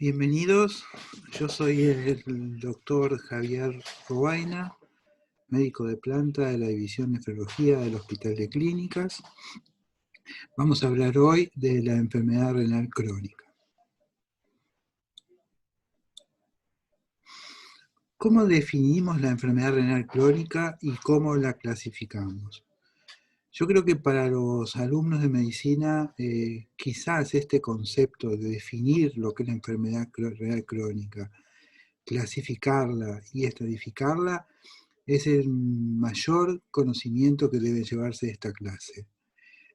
Bienvenidos, yo soy el doctor Javier Robaina, médico de planta de la División de Nefrología del Hospital de Clínicas. Vamos a hablar hoy de la enfermedad renal crónica. ¿Cómo definimos la enfermedad renal crónica y cómo la clasificamos? Yo creo que para los alumnos de medicina, quizás este concepto de definir lo que es la enfermedad renal crónica, clasificarla y estratificarla, es el mayor conocimiento que debe llevarse de esta clase.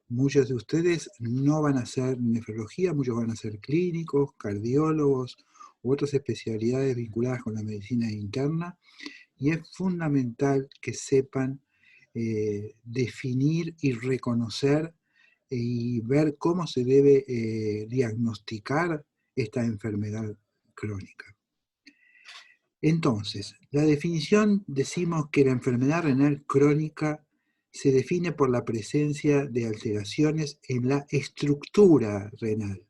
Muchos de ustedes no van a hacer nefrología, muchos van a ser clínicos, cardiólogos u otras especialidades vinculadas con la medicina interna, y es fundamental que sepan definir y reconocer y ver cómo se debe diagnosticar esta enfermedad crónica. Entonces, la definición, decimos que la enfermedad renal crónica se define por la presencia de alteraciones en la estructura renal.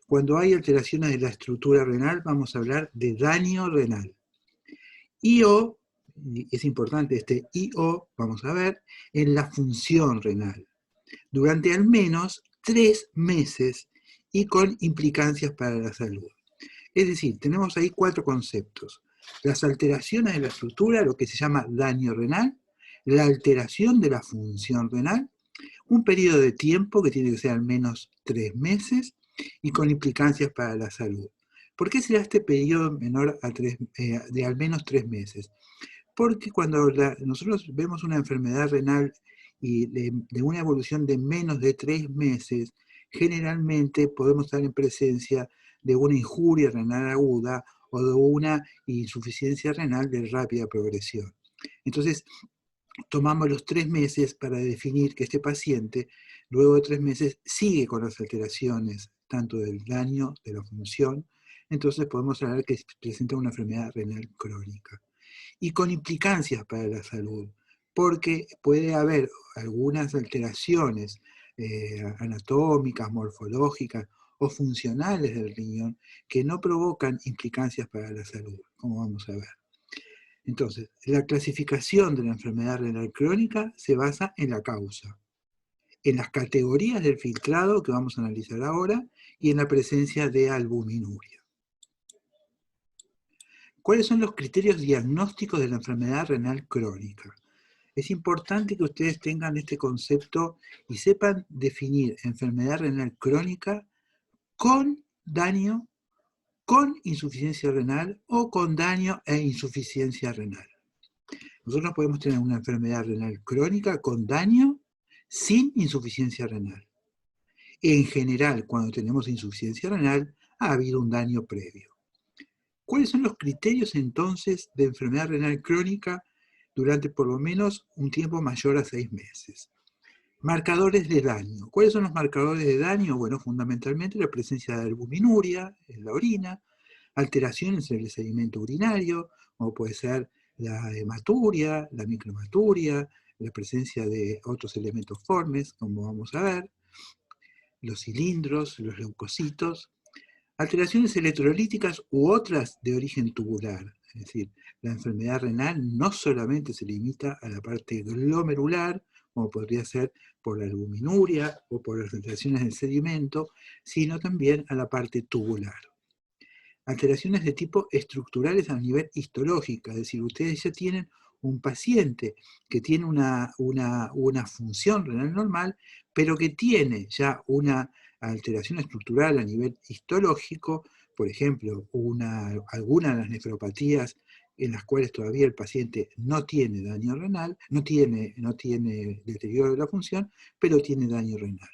Cuando hay alteraciones de la estructura renal, vamos a hablar de daño renal. IO, es importante este IO, vamos a ver, en la función renal, durante al menos 3 meses y con implicancias para la salud. Es decir, tenemos ahí 4 conceptos. Las alteraciones de la estructura, lo que se llama daño renal, la alteración de la función renal, un periodo de tiempo que tiene que ser al menos 3 meses y con implicancias para la salud. ¿Por qué será este periodo menor a de al menos 3 meses? Porque cuando nosotros vemos una enfermedad renal y de una evolución de menos de 3 meses, generalmente podemos estar en presencia de una injuria renal aguda o de una insuficiencia renal de rápida progresión. Entonces, tomamos los 3 meses para definir que este paciente, luego de 3 meses, sigue con las alteraciones, tanto del daño de la función, entonces podemos hablar que presenta una enfermedad renal crónica. Y con implicancias para la salud, porque puede haber algunas alteraciones anatómicas, morfológicas o funcionales del riñón que no provocan implicancias para la salud, como vamos a ver. Entonces, la clasificación de la enfermedad renal crónica se basa en la causa, en las categorías del filtrado que vamos a analizar ahora y en la presencia de albuminuria. ¿Cuáles son los criterios diagnósticos de la enfermedad renal crónica? Es importante que ustedes tengan este concepto y sepan definir enfermedad renal crónica con daño, con insuficiencia renal o con daño e insuficiencia renal. Nosotros podemos tener una enfermedad renal crónica con daño sin insuficiencia renal. En general, cuando tenemos insuficiencia renal, ha habido un daño previo. ¿Cuáles son los criterios entonces de enfermedad renal crónica durante por lo menos un tiempo mayor a 6 meses? Marcadores de daño. ¿Cuáles son los marcadores de daño? Bueno, fundamentalmente la presencia de albuminuria en la orina, alteraciones en el sedimento urinario, como puede ser la hematuria, la microhematuria, la presencia de otros elementos formes, como vamos a ver, los cilindros, los leucocitos, alteraciones electrolíticas u otras de origen tubular. Es decir, la enfermedad renal no solamente se limita a la parte glomerular, como podría ser por la albuminuria o por las alteraciones del sedimento, sino también a la parte tubular. Alteraciones de tipo estructurales a nivel histológico, es decir, ustedes ya tienen un paciente que tiene una función renal normal, pero que tiene ya una alteración estructural a nivel histológico, por ejemplo, alguna de las nefropatías en las cuales todavía el paciente no tiene daño renal, no tiene deterioro de la función, pero tiene daño renal.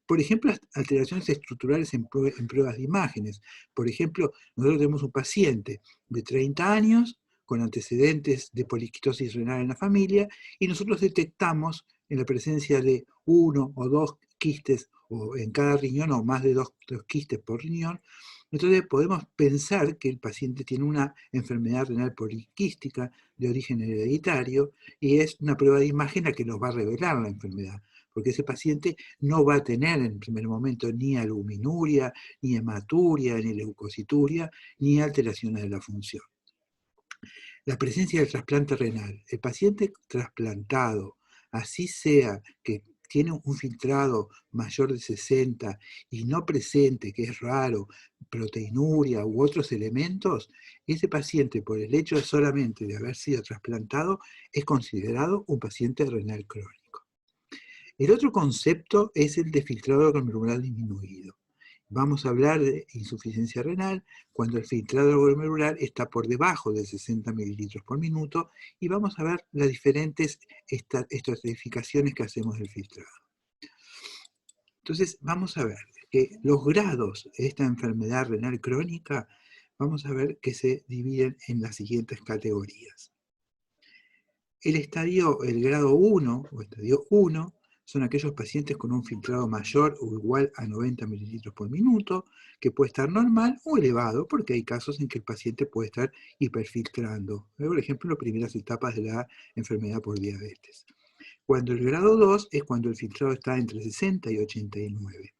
Por ejemplo, alteraciones estructurales en pruebas de imágenes. Por ejemplo, nosotros tenemos un paciente de 30 años con antecedentes de poliquitosis renal en la familia y nosotros detectamos en la presencia de 1 o 2 quistes o en cada riñón o más de 2 quistes por riñón. Entonces podemos pensar que el paciente tiene una enfermedad renal poliquística de origen hereditario y es una prueba de imagen la que nos va a revelar la enfermedad. porque ese paciente no va a tener en primer momento ni albuminuria, ni hematuria, ni leucocituria, ni alteraciones de la función. La presencia del trasplante renal. El paciente trasplantado, así sea que tiene un filtrado mayor de 60 y no presente, que es raro, proteinuria u otros elementos, ese paciente, por el hecho solamente de haber sido trasplantado, es considerado un paciente renal crónico. El otro concepto es el de filtrado glomerular disminuido. Vamos a hablar de insuficiencia renal cuando el filtrado glomerular está por debajo de 60 mililitros por minuto y vamos a ver las diferentes estratificaciones que hacemos del filtrado. Entonces vamos a ver que los grados de esta enfermedad renal crónica, vamos a ver que se dividen en las siguientes categorías. El grado 1 o estadio 1 son aquellos pacientes con un filtrado mayor o igual a 90 mililitros por minuto, que puede estar normal o elevado, porque hay casos en que el paciente puede estar hiperfiltrando. Por ejemplo, en las primeras etapas de la enfermedad por diabetes. Cuando el grado 2 es cuando el filtrado está entre 60 y 89.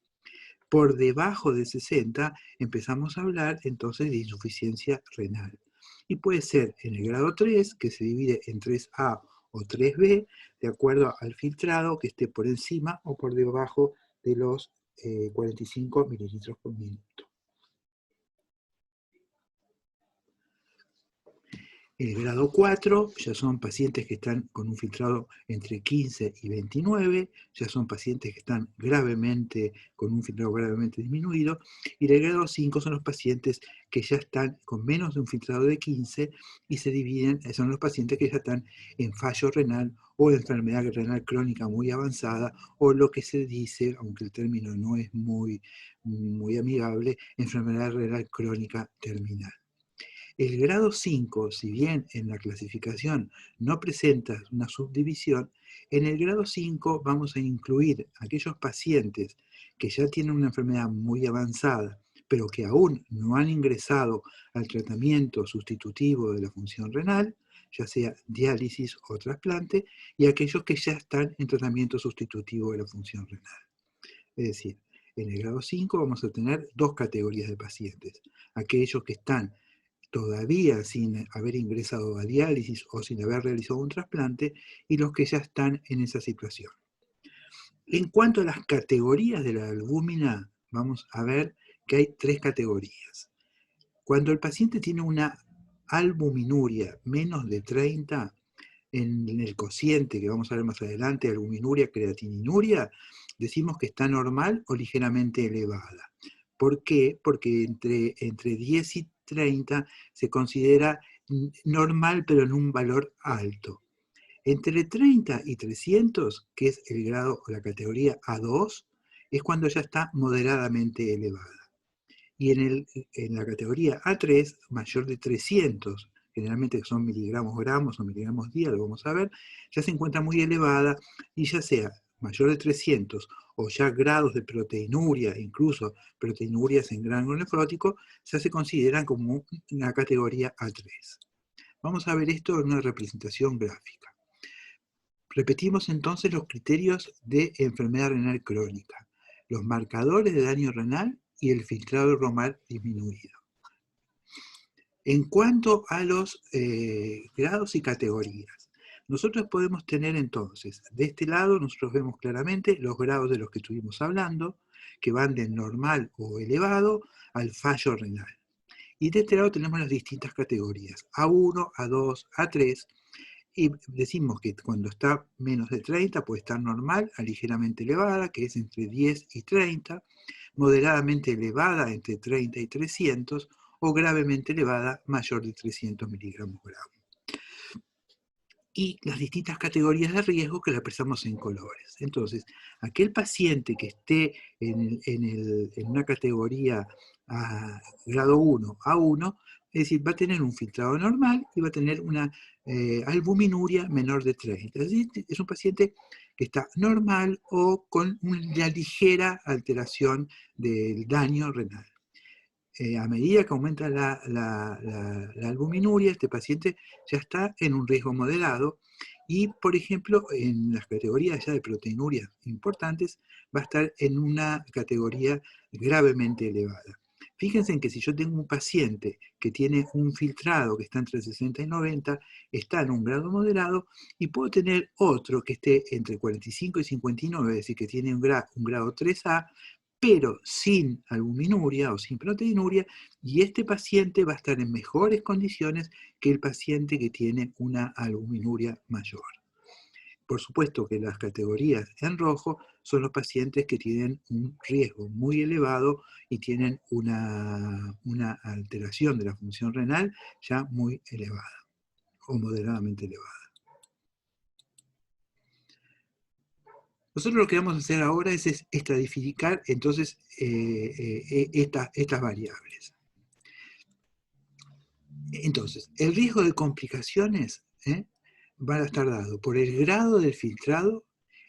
Por debajo de 60 empezamos a hablar entonces de insuficiencia renal. Y puede ser en el grado 3, que se divide en 3A o 3B, de acuerdo al filtrado que esté por encima o por debajo de los 45 mililitros por minuto. El grado 4 ya son pacientes que están con un filtrado entre 15 y 29, ya son pacientes que están con un filtrado gravemente disminuido, y el grado 5 son los pacientes que ya están con menos de un filtrado de 15 y se dividen, son los pacientes que ya están en fallo renal o enfermedad renal crónica muy avanzada, o lo que se dice, aunque el término no es muy amigable, enfermedad renal crónica terminal. El grado 5, si bien en la clasificación no presenta una subdivisión, en el grado 5 vamos a incluir aquellos pacientes que ya tienen una enfermedad muy avanzada, pero que aún no han ingresado al tratamiento sustitutivo de la función renal, ya sea diálisis o trasplante, y aquellos que ya están en tratamiento sustitutivo de la función renal. Es decir, en el grado 5 vamos a tener dos categorías de pacientes: aquellos que están todavía sin haber ingresado a diálisis o sin haber realizado un trasplante, y los que ya están en esa situación. En cuanto a las categorías de la albúmina, vamos a ver que hay tres categorías. Cuando el paciente tiene una albuminuria menos de 30, en el cociente que vamos a ver más adelante, albuminuria, creatininuria, decimos que está normal o ligeramente elevada. ¿Por qué? Porque entre 10 y 30 se considera normal, pero en un valor alto. Entre 30 y 300, que es el grado o la categoría A2, es cuando ya está moderadamente elevada. Y en la categoría A3, mayor de 300, generalmente son miligramos gramos o miligramos día, lo vamos a ver, ya se encuentra muy elevada, y ya sea mayor de 300 o ya grados de proteinuria, incluso proteinurias en gránulo nefrótico, ya se consideran como una categoría A3. Vamos a ver esto en una representación gráfica. Repetimos entonces los criterios de enfermedad renal crónica: los marcadores de daño renal y el filtrado renal disminuido. En cuanto a los grados y categorías, nosotros podemos tener entonces, de este lado nosotros vemos claramente los grados de los que estuvimos hablando, que van del normal o elevado al fallo renal. Y de este lado tenemos las distintas categorías: A1, A2, A3, y decimos que cuando está menos de 30 puede estar normal a ligeramente elevada, que es entre 10 y 30, moderadamente elevada entre 30 y 300, o gravemente elevada mayor de 300 miligramos gramo. Y las distintas categorías de riesgo que las expresamos en colores. Entonces, aquel paciente que esté en una categoría grado 1, A1, es decir, va a tener un filtrado normal y va a tener una albuminuria menor de 30. Es decir, es un paciente que está normal o con una ligera alteración del daño renal. a medida que aumenta la albuminuria, este paciente ya está en un riesgo moderado y, por ejemplo, en las categorías ya de proteinuria importantes, va a estar en una categoría gravemente elevada. Fíjense en que si yo tengo un paciente que tiene un filtrado que está entre 60 y 90, está en un grado moderado, y puedo tener otro que esté entre 45 y 59, es decir, que tiene un grado 3A, pero sin albuminuria o sin proteinuria, y este paciente va a estar en mejores condiciones que el paciente que tiene una albuminuria mayor. Por supuesto que las categorías en rojo son los pacientes que tienen un riesgo muy elevado y tienen una alteración de la función renal ya muy elevada o moderadamente elevada. Nosotros lo que vamos a hacer ahora es estratificar entonces estas variables. Entonces, el riesgo de complicaciones va a estar dado por el grado del filtrado,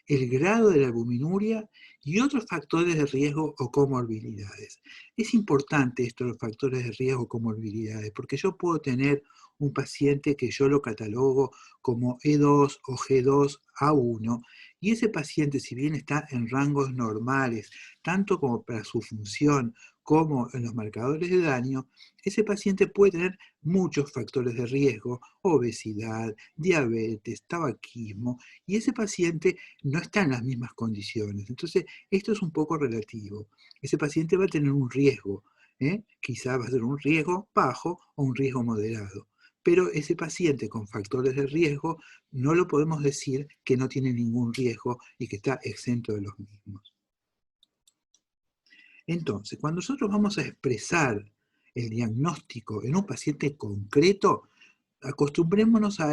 el grado de la albuminuria y otros factores de riesgo o comorbilidades. Es importante esto, los factores de riesgo o comorbilidades, porque yo puedo tener un paciente que yo lo catalogo como E2 o G2A1, y ese paciente, si bien está en rangos normales, tanto como para su función como en los marcadores de daño, ese paciente puede tener muchos factores de riesgo: obesidad, diabetes, tabaquismo, y ese paciente no está en las mismas condiciones. Entonces, esto es un poco relativo. Ese paciente va a tener un riesgo, quizá va a ser un riesgo bajo o un riesgo moderado. Pero ese paciente con factores de riesgo no lo podemos decir que no tiene ningún riesgo y que está exento de los mismos. Entonces, cuando nosotros vamos a expresar el diagnóstico en un paciente concreto, acostumbrémonos a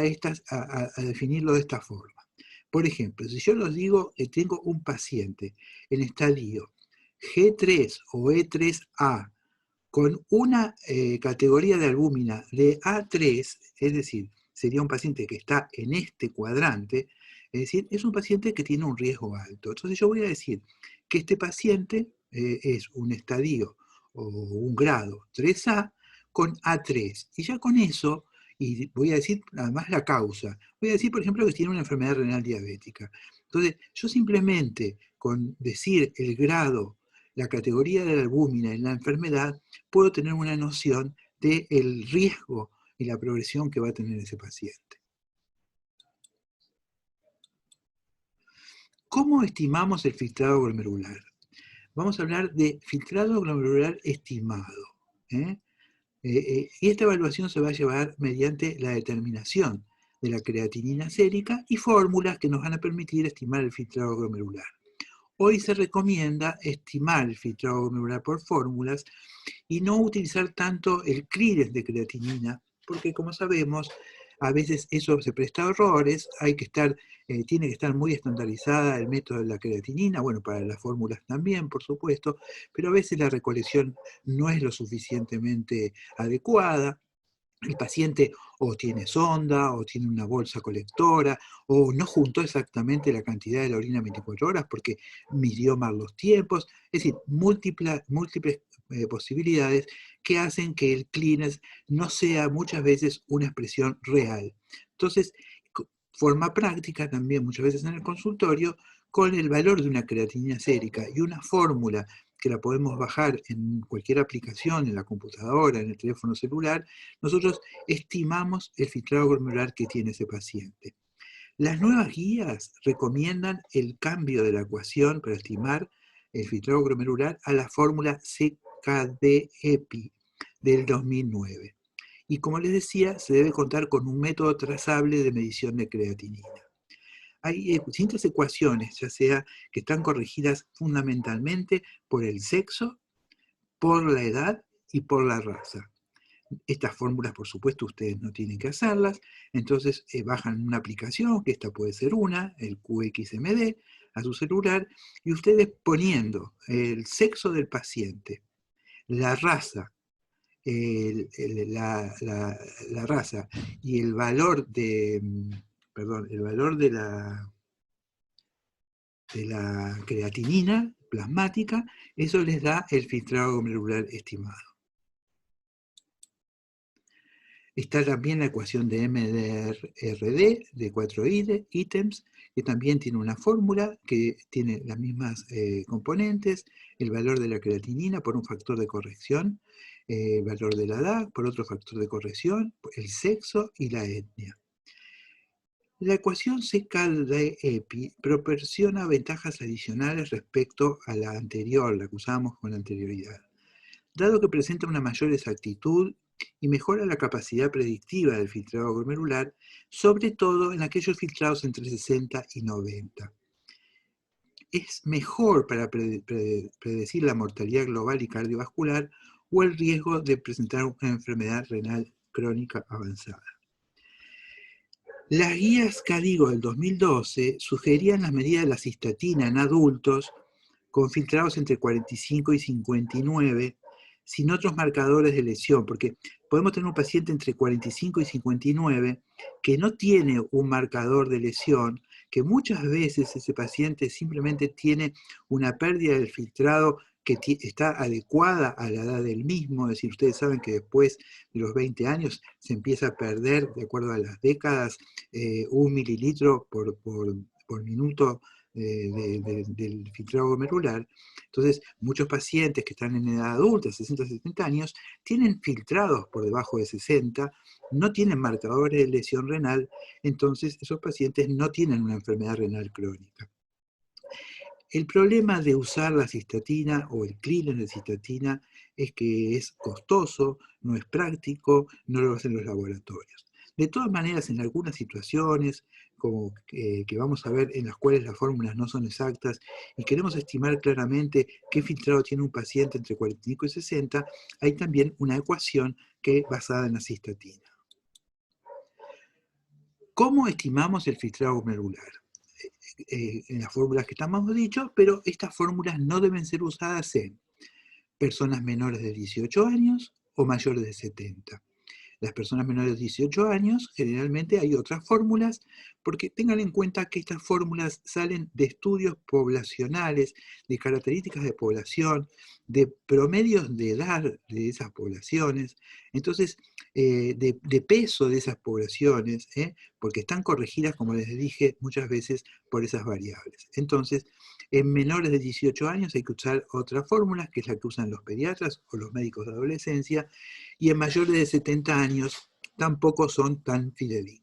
definirlo de esta forma. Por ejemplo, si yo les digo que tengo un paciente en estadio G3 o E3A con una categoría de albúmina de A3, es decir, sería un paciente que está en este cuadrante, es decir, es un paciente que tiene un riesgo alto. Entonces yo voy a decir que este paciente es un estadio o un grado 3A con A3. Y ya con eso, y voy a decir además la causa, voy a decir, por ejemplo, que tiene una enfermedad renal diabética. Entonces, yo simplemente con decir el grado, la categoría de la albúmina en la enfermedad, puedo tener una noción del riesgo y la progresión que va a tener ese paciente. ¿Cómo estimamos el filtrado glomerular? Vamos a hablar de filtrado glomerular estimado. Y esta evaluación se va a llevar mediante la determinación de la creatinina sérica y fórmulas que nos van a permitir estimar el filtrado glomerular. Hoy se recomienda estimar el filtrado glomerular por fórmulas y no utilizar tanto el CRIDES de creatinina, porque como sabemos, a veces eso se presta a errores, tiene que estar muy estandarizada el método de la creatinina, bueno, para las fórmulas también, por supuesto, pero a veces la recolección no es lo suficientemente adecuada. El paciente o tiene sonda, o tiene una bolsa colectora, o no juntó exactamente la cantidad de la orina 24 horas porque midió mal los tiempos. Es decir, múltiples posibilidades que hacen que el CLINES no sea muchas veces una expresión real. Entonces, forma práctica también muchas veces en el consultorio, con el valor de una creatinina sérica y una fórmula que la podemos bajar en cualquier aplicación, en la computadora, en el teléfono celular, nosotros estimamos el filtrado glomerular que tiene ese paciente. Las nuevas guías recomiendan el cambio de la ecuación para estimar el filtrado glomerular a la fórmula CKD-EPI del 2009. Y como les decía, se debe contar con un método trazable de medición de creatinina. Hay distintas ecuaciones, ya sea que están corregidas fundamentalmente por el sexo, por la edad y por la raza. Estas fórmulas, por supuesto, ustedes no tienen que hacerlas, entonces bajan una aplicación, que esta puede ser una, el QXMD, a su celular, y ustedes poniendo el sexo del paciente, la raza, la raza y el valor de la creatinina plasmática, eso les da el filtrado glomerular estimado. Está también la ecuación de MDRD de 4 ítems, que también tiene una fórmula que tiene las mismas componentes, el valor de la creatinina por un factor de corrección, el valor de la edad por otro factor de corrección, el sexo y la etnia. La ecuación CKD-EPI proporciona ventajas adicionales respecto a la anterior, la que usábamos con anterioridad, dado que presenta una mayor exactitud y mejora la capacidad predictiva del filtrado glomerular, sobre todo en aquellos filtrados entre 60 y 90. Es mejor para predecir la mortalidad global y cardiovascular o el riesgo de presentar una enfermedad renal crónica avanzada. Las guías CADIGO del 2012 sugerían las medidas de la cistatina en adultos con filtrados entre 45 y 59, sin otros marcadores de lesión, porque podemos tener un paciente entre 45 y 59 que no tiene un marcador de lesión, que muchas veces ese paciente simplemente tiene una pérdida del filtrado que está adecuada a la edad del mismo, es decir, ustedes saben que después de los 20 años se empieza a perder, de acuerdo a las décadas, 1 mililitro por minuto del filtrado glomerular. Entonces, muchos pacientes que están en edad adulta, 60, 70 años, tienen filtrados por debajo de 60, no tienen marcadores de lesión renal, entonces esos pacientes no tienen una enfermedad renal crónica. El problema de usar la cistatina o el cleaner de cistatina es que es costoso, no es práctico, no lo hacen los laboratorios. De todas maneras, en algunas situaciones, como que vamos a ver en las cuales las fórmulas no son exactas y queremos estimar claramente qué filtrado tiene un paciente entre 45 y 60, hay también una ecuación que es basada en la cistatina. ¿Cómo estimamos el filtrado glomerular? En las fórmulas que estamos dicho, pero estas fórmulas no deben ser usadas en personas menores de 18 años o mayores de 70. Las personas menores de 18 años, generalmente hay otras fórmulas, porque tengan en cuenta que estas fórmulas salen de estudios poblacionales, de características de población, de promedios de edad de esas poblaciones, entonces, de peso de esas poblaciones, porque están corregidas, como les dije, muchas veces por esas variables. Entonces, en menores de 18 años hay que usar otras fórmulas, que es la que usan los pediatras o los médicos de adolescencia, y en mayores de 70 años tampoco son tan fidedignas.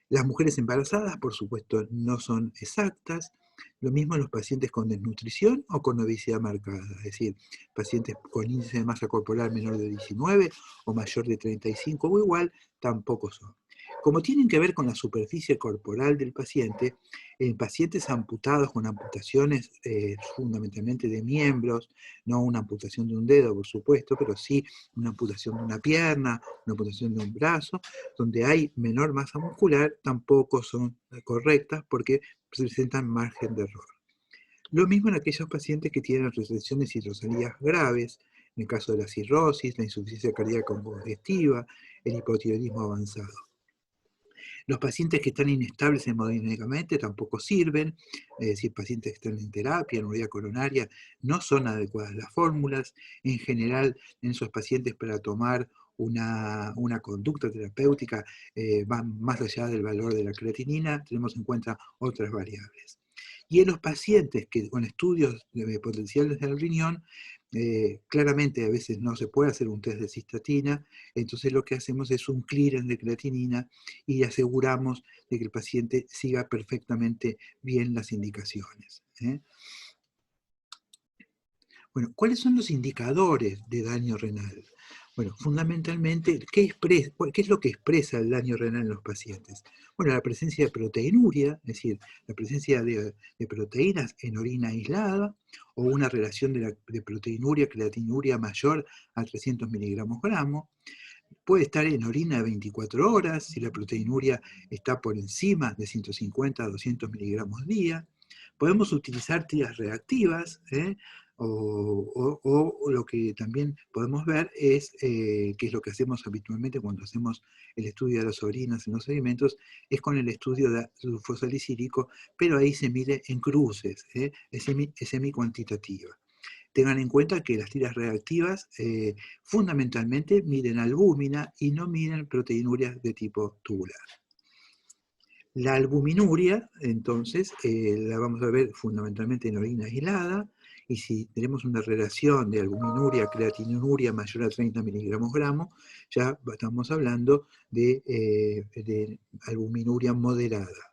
Las mujeres embarazadas, por supuesto, no son exactas. Lo mismo en los pacientes con desnutrición o con obesidad marcada, es decir, pacientes con índice de masa corporal menor de 19 o mayor de 35 o igual, tampoco son. Como tienen que ver con la superficie corporal del paciente, en pacientes amputados con amputaciones fundamentalmente de miembros, no una amputación de un dedo, por supuesto, pero sí una amputación de una pierna, una amputación de un brazo, donde hay menor masa muscular, tampoco son correctas porque presentan margen de error. Lo mismo en aquellos pacientes que tienen restricciones hidrosalías graves, en el caso de la cirrosis, la insuficiencia cardíaca congestiva, el hipotiroidismo avanzado. Los pacientes que están inestables hemodinámicamente tampoco sirven, es decir, pacientes que están en terapia, en urea coronaria, no son adecuadas las fórmulas. En general, en esos pacientes para tomar una conducta terapéutica van más allá del valor de la creatinina, tenemos en cuenta otras variables. Y en los pacientes que con estudios potenciales del riñón, claramente a veces no se puede hacer un test de cistatina, entonces lo que hacemos es un clearance de creatinina y aseguramos de que el paciente siga perfectamente bien las indicaciones. Bueno, ¿cuáles son los indicadores de daño renal? Bueno, fundamentalmente, ¿qué es lo que expresa el daño renal en los pacientes? Bueno, la presencia de proteinuria, es decir, la presencia de proteínas en orina aislada, o una relación de proteinuria-creatinuria mayor a 300 miligramos gramo. Puede estar en orina de 24 horas, si la proteinuria está por encima de 150 a 200 miligramos día. Podemos utilizar tiras reactivas, o lo que también podemos ver es, que es lo que hacemos habitualmente cuando hacemos el estudio de las orinas en los sedimentos, es con el estudio de sulfosalicílico, pero ahí se mide en cruces, es semi-cuantitativa. tengan en cuenta que las tiras reactivas fundamentalmente miden albúmina y no miden proteinurias de tipo tubular. La albuminuria, entonces, la vamos a ver fundamentalmente en orina aislada, y si tenemos una relación de albuminuria, creatininuria mayor a 30 miligramos gramos, ya estamos hablando de albuminuria moderada.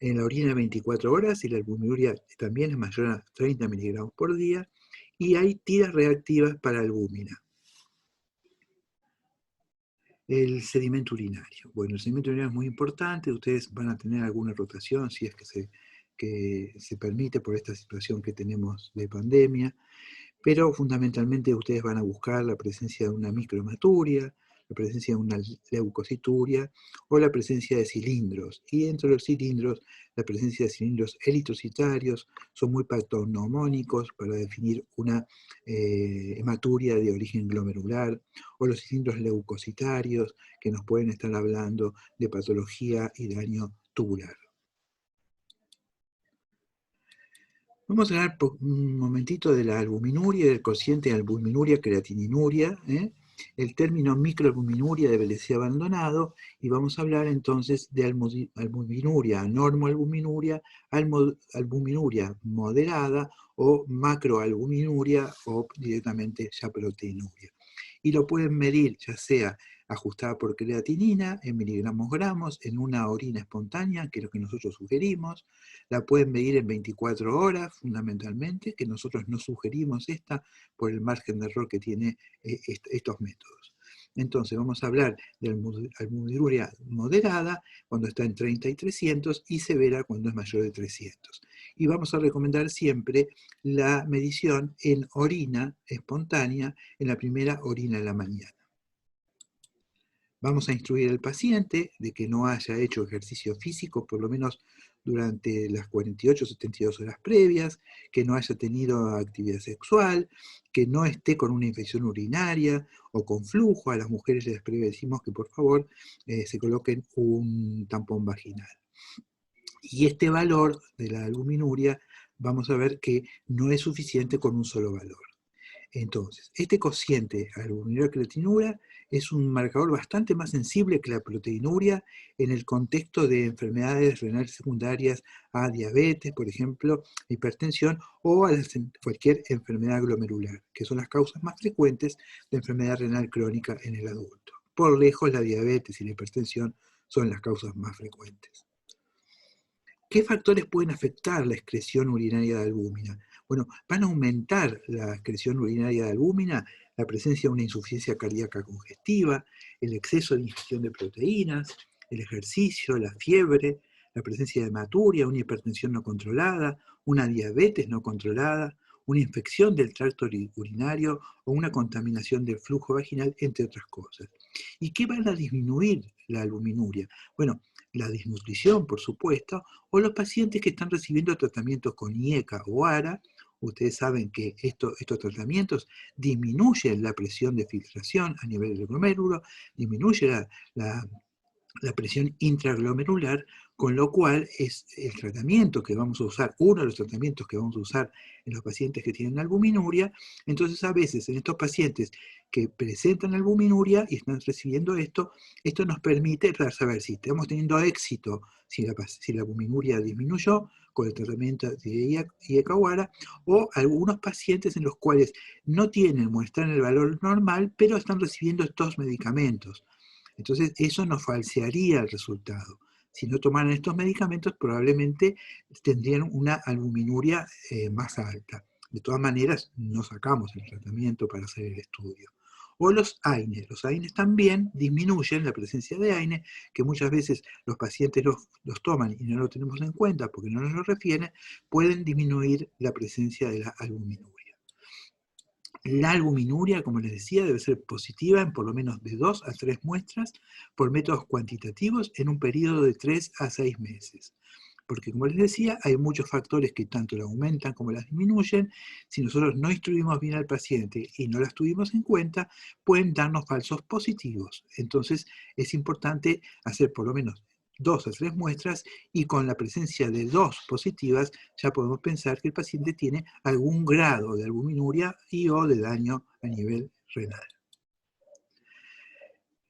En la orina de 24 horas, y la albuminuria también es mayor a 30 miligramos por día, y hay tiras reactivas para albúmina. El sedimento urinario. Bueno, el sedimento urinario es muy importante, ustedes van a tener alguna rotación si es que se permite por esta situación que tenemos de pandemia, pero fundamentalmente ustedes van a buscar la presencia de una microhematuria, la presencia de una leucocituria o la presencia de cilindros. Y dentro de los cilindros, la presencia de cilindros eritrocitarios son muy patognomónicos para definir una hematuria de origen glomerular, o los cilindros leucocitarios que nos pueden estar hablando de patología y daño tubular. Vamos a hablar un momentito de la albuminuria y del cociente de albuminuria, creatininuria. El término microalbuminuria debe ser abandonado, y vamos a hablar entonces de albuminuria, normoalbuminuria, albuminuria moderada o macroalbuminuria, o directamente ya proteinuria. Y lo pueden medir ya sea ajustada por creatinina en miligramos gramos en una orina espontánea, que es lo que nosotros sugerimos. La pueden medir en 24 horas, fundamentalmente, que nosotros no sugerimos esta por el margen de error que tiene estos métodos. Entonces vamos a hablar de albuminuria moderada cuando está en 30 y 300, y severa cuando es mayor de 300. Y vamos a recomendar siempre la medición en orina espontánea, en la primera orina de la mañana. Vamos a instruir al paciente de que no haya hecho ejercicio físico por lo menos durante las 48 o 72 horas previas, que no haya tenido actividad sexual, que no esté con una infección urinaria o con flujo. A las mujeres les decimos que por favor se coloquen un tampón vaginal. Y este valor de la albuminuria vamos a ver que no es suficiente con un solo valor. Entonces, este cociente albuminuria-creatinura es un marcador bastante más sensible que la proteinuria en el contexto de enfermedades renales secundarias a diabetes, por ejemplo, hipertensión, o a cualquier enfermedad glomerular, que son las causas más frecuentes de enfermedad renal crónica en el adulto. Por lejos, la diabetes y la hipertensión son las causas más frecuentes. ¿Qué factores pueden afectar la excreción urinaria de albúmina? Bueno, van a aumentar la excreción urinaria de albúmina la presencia de una insuficiencia cardíaca congestiva, el exceso de ingestión de proteínas, el ejercicio, la fiebre, la presencia de hematuria, una hipertensión no controlada, una diabetes no controlada, una infección del tracto urinario o una contaminación del flujo vaginal, entre otras cosas. ¿Y qué van a disminuir la albuminuria? Bueno, la desnutrición, por supuesto, o los pacientes que están recibiendo tratamientos con IECA o ARA. Ustedes saben que estos tratamientos disminuyen la presión de filtración a nivel del glomérulo, disminuye la presión intraglomerular, con lo cual es el tratamiento que vamos a usar, uno de los tratamientos que vamos a usar en los pacientes que tienen albuminuria. Entonces, a veces en estos pacientes que presentan albuminuria y están recibiendo esto nos permite saber si estamos teniendo éxito, si la albuminuria disminuyó con el tratamiento de IECA-ARA, o algunos pacientes en los cuales no muestran el valor normal, pero están recibiendo estos medicamentos. Entonces, eso nos falsearía el resultado. Si no tomaran estos medicamentos, probablemente tendrían una albuminuria más alta. De todas maneras, no sacamos el tratamiento para hacer el estudio. O los AINE. Los AINE también disminuyen la presencia de AINE, que muchas veces los pacientes los toman y no lo tenemos en cuenta porque no nos lo refieren, pueden disminuir la presencia de la albuminuria. La albuminuria, como les decía, debe ser positiva en por lo menos de 2 a 3 muestras por métodos cuantitativos en un periodo de 3 a 6 meses. Porque, como les decía, hay muchos factores que tanto la aumentan como la disminuyen. Si nosotros no instruimos bien al paciente y no las tuvimos en cuenta, pueden darnos falsos positivos. Entonces, es importante hacer por lo menos 2 a 3 muestras y con la presencia de 2 positivas ya podemos pensar que el paciente tiene algún grado de albuminuria y o de daño a nivel renal.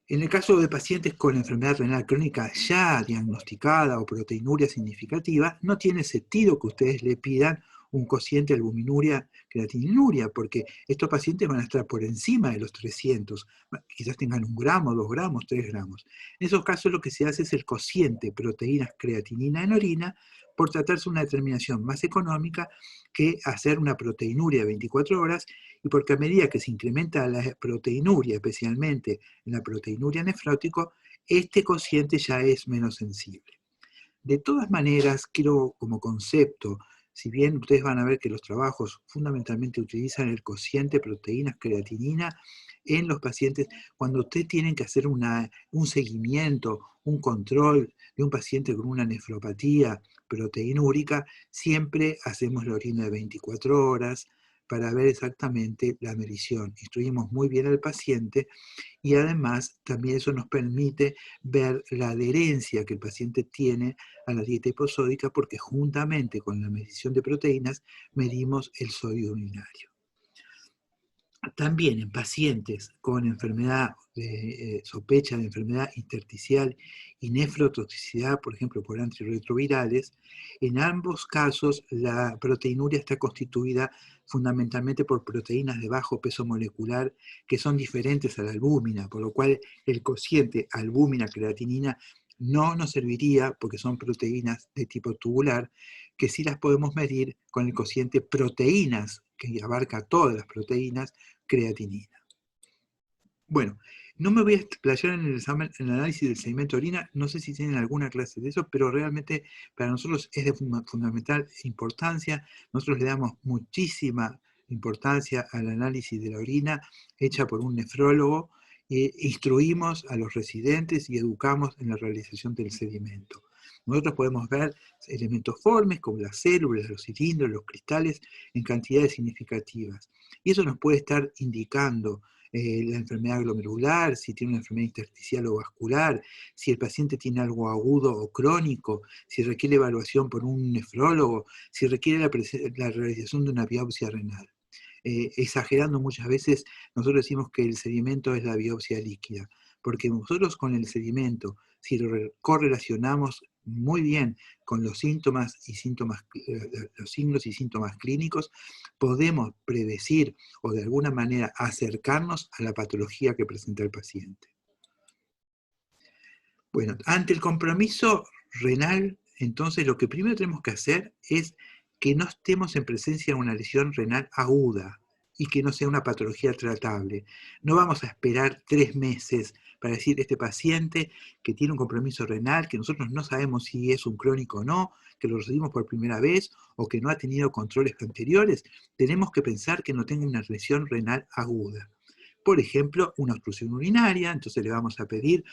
En el caso de pacientes con enfermedad renal crónica ya diagnosticada o proteinuria significativa, no tiene sentido que ustedes le pidan un cociente albuminuria, creatininuria, porque estos pacientes van a estar por encima de los 300, quizás tengan 1 gramo, 2 gramos, 3 gramos. En esos casos lo que se hace es el cociente proteínas creatinina en orina, por tratarse de una determinación más económica que hacer una proteinuria de 24 horas, y porque a medida que se incrementa la proteinuria, especialmente en la proteinuria nefrótico, este cociente ya es menos sensible. De todas maneras, quiero como concepto, si bien ustedes van a ver que los trabajos fundamentalmente utilizan el cociente proteínas creatinina en los pacientes, cuando ustedes tienen que hacer un seguimiento, un control de un paciente con una nefropatía proteinúrica, siempre hacemos la orina de 24 horas para ver exactamente la medición. Instruimos muy bien al paciente y además también eso nos permite ver la adherencia que el paciente tiene a la dieta hiposódica, porque juntamente con la medición de proteínas medimos el sodio urinario. También en pacientes con enfermedad, sospecha de enfermedad intersticial y nefrotoxicidad, por ejemplo, por antirretrovirales, en ambos casos la proteinuria está constituida fundamentalmente por proteínas de bajo peso molecular que son diferentes a la albúmina, por lo cual el cociente albúmina-creatinina no nos serviría porque son proteínas de tipo tubular, que sí las podemos medir con el cociente proteínas, que abarca todas las proteínas, creatinina. Bueno, no me voy a explayar en el análisis del sedimento de orina, no sé si tienen alguna clase de eso, pero realmente para nosotros es de fundamental importancia. Nosotros le damos muchísima importancia al análisis de la orina hecha por un nefrólogo, instruimos a los residentes y educamos en la realización del sedimento. Nosotros podemos ver elementos formes como las células, los cilindros, los cristales en cantidades significativas. Y eso nos puede estar indicando la enfermedad glomerular, si tiene una enfermedad intersticial o vascular, si el paciente tiene algo agudo o crónico, si requiere evaluación por un nefrólogo, si requiere la realización de una biopsia renal. Exagerando muchas veces, nosotros decimos que el sedimento es la biopsia líquida, porque nosotros con el sedimento, si lo correlacionamos muy bien con los síntomas y los signos y síntomas clínicos, podemos predecir o de alguna manera acercarnos a la patología que presenta el paciente. Bueno, ante el compromiso renal, entonces lo que primero tenemos que hacer es que no estemos en presencia de una lesión renal aguda y que no sea una patología tratable. No vamos a esperar 3 meses para decir este paciente que tiene un compromiso renal, que nosotros no sabemos si es un crónico o no, que lo recibimos por primera vez o que no ha tenido controles anteriores. Tenemos que pensar que no tenga una lesión renal aguda. Por ejemplo, una obstrucción urinaria, entonces le vamos a pedir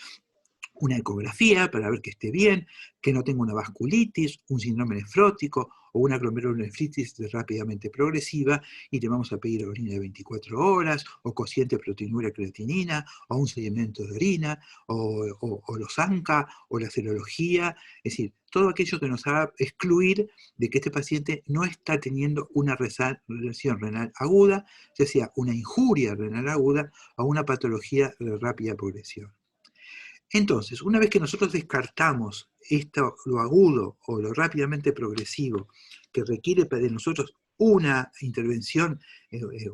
una ecografía para ver que esté bien, que no tenga una vasculitis, un síndrome nefrótico o una glomerulonefritis rápidamente progresiva, y le vamos a pedir orina de 24 horas, o cociente proteinuria creatinina, o un sedimento de orina, o los ANCA, o la serología, es decir, todo aquello que nos haga excluir de que este paciente no está teniendo una lesión renal aguda, ya sea una injuria renal aguda o una patología de rápida progresión. Entonces, una vez que nosotros descartamos esto, lo agudo o lo rápidamente progresivo, que requiere de nosotros una intervención